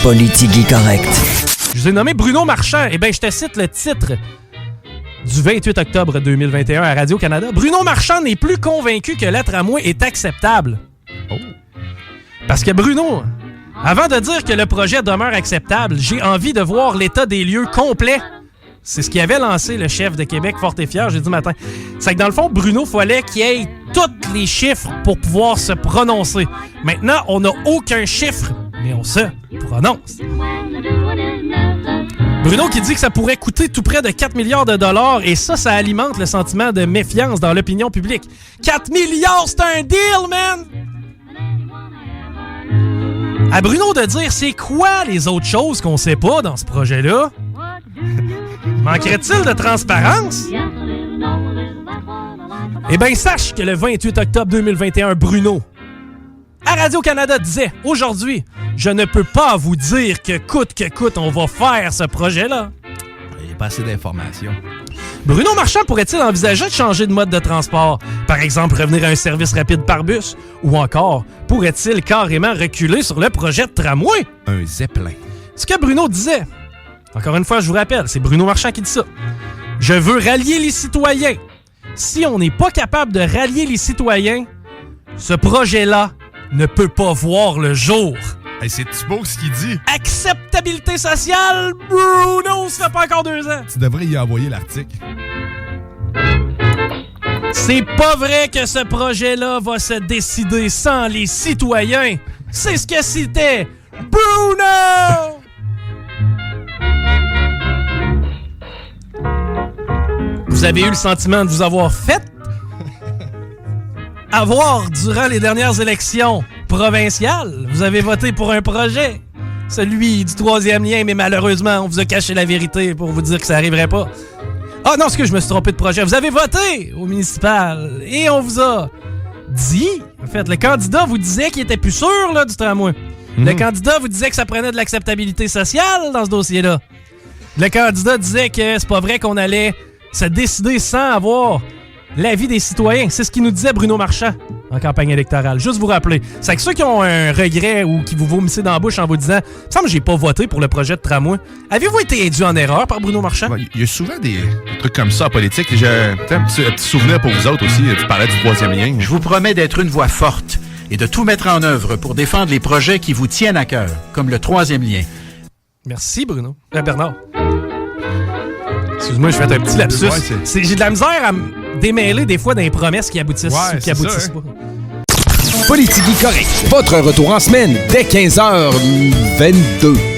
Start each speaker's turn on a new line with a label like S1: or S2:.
S1: Politique correct.
S2: Je vous ai nommé Bruno Marchand. Eh bien, je te cite le titre du 28 octobre 2021 à Radio-Canada. Bruno Marchand n'est plus convaincu que le tramway est acceptable. Oh. Parce que Bruno, avant de dire que le projet demeure acceptable, j'ai envie de voir l'état des lieux complet. C'est ce qu'avait lancé le chef de Québec fort et fier jeudi matin. C'est que dans le fond, Bruno, fallait qu'il ait tous les chiffres pour pouvoir se prononcer. Maintenant, on n'a aucun chiffre, mais on se prononce. Bruno qui dit que ça pourrait coûter tout près de 4 milliards de dollars et ça alimente le sentiment de méfiance dans l'opinion publique. 4 milliards, c'est un deal, man! À Bruno de dire c'est quoi les autres choses qu'on sait pas dans ce projet-là? Manquerait-il de transparence? Eh bien, sache que le 28 octobre 2021, Bruno, à Radio-Canada, disait « Aujourd'hui, je ne peux pas vous dire que coûte, on va faire ce projet-là. »
S3: Il n'y a pas assez d'informations.
S2: Bruno Marchand pourrait-il envisager de changer de mode de transport? Par exemple, revenir à un service rapide par bus? Ou encore, pourrait-il carrément reculer sur le projet de tramway?
S3: Un zeppelin.
S2: Ce que Bruno disait, encore une fois, je vous rappelle, c'est Bruno Marchand qui dit ça. « Je veux rallier les citoyens. Si on n'est pas capable de rallier les citoyens, ce projet-là ne peut pas voir le jour. »
S3: Hey, c'est-tu beau ce qu'il dit?
S2: Acceptabilité sociale, Bruno, ça fait pas encore 2 ans.
S3: Tu devrais y envoyer l'article.
S2: C'est pas vrai que ce projet-là va se décider sans les citoyens. C'est ce que c'était Bruno! Vous avez eu le sentiment de vous avoir fait avoir durant les dernières élections provinciales. Vous avez voté pour un projet, celui du 3e lien, mais malheureusement, on vous a caché la vérité pour vous dire que ça n'arriverait pas. Ah non, je me suis trompé de projet. Vous avez voté au municipal et on vous a dit, en fait, le candidat vous disait qu'il était plus sûr là, du tramway. Le candidat vous disait que ça prenait de l'acceptabilité sociale dans ce dossier-là. Le candidat disait que c'est pas vrai qu'on allait se décider sans avoir l'avis des citoyens. C'est ce qu'il nous disait Bruno Marchand en campagne électorale. Juste vous rappeler. C'est que ceux qui ont un regret ou qui vous vomissez dans la bouche en vous disant « Il me semble que j'ai pas voté pour le projet de tramway ». Avez-vous été induit en erreur par Bruno Marchand?
S3: Il y a souvent des trucs comme ça en politique. J'ai un petit souvenir pour vous autres aussi. Tu parlais du 3e lien.
S4: Je vous promets d'être une voix forte et de tout mettre en œuvre pour défendre les projets qui vous tiennent à cœur, comme le 3e lien.
S2: Merci, Bruno. Bernard. Excuse-moi, je fais un petit lapsus. Ouais, j'ai de la misère à me démêler des fois dans les promesses qui aboutissent ou qui aboutissent pas.
S1: Politique correct. Votre retour en semaine dès 15h22.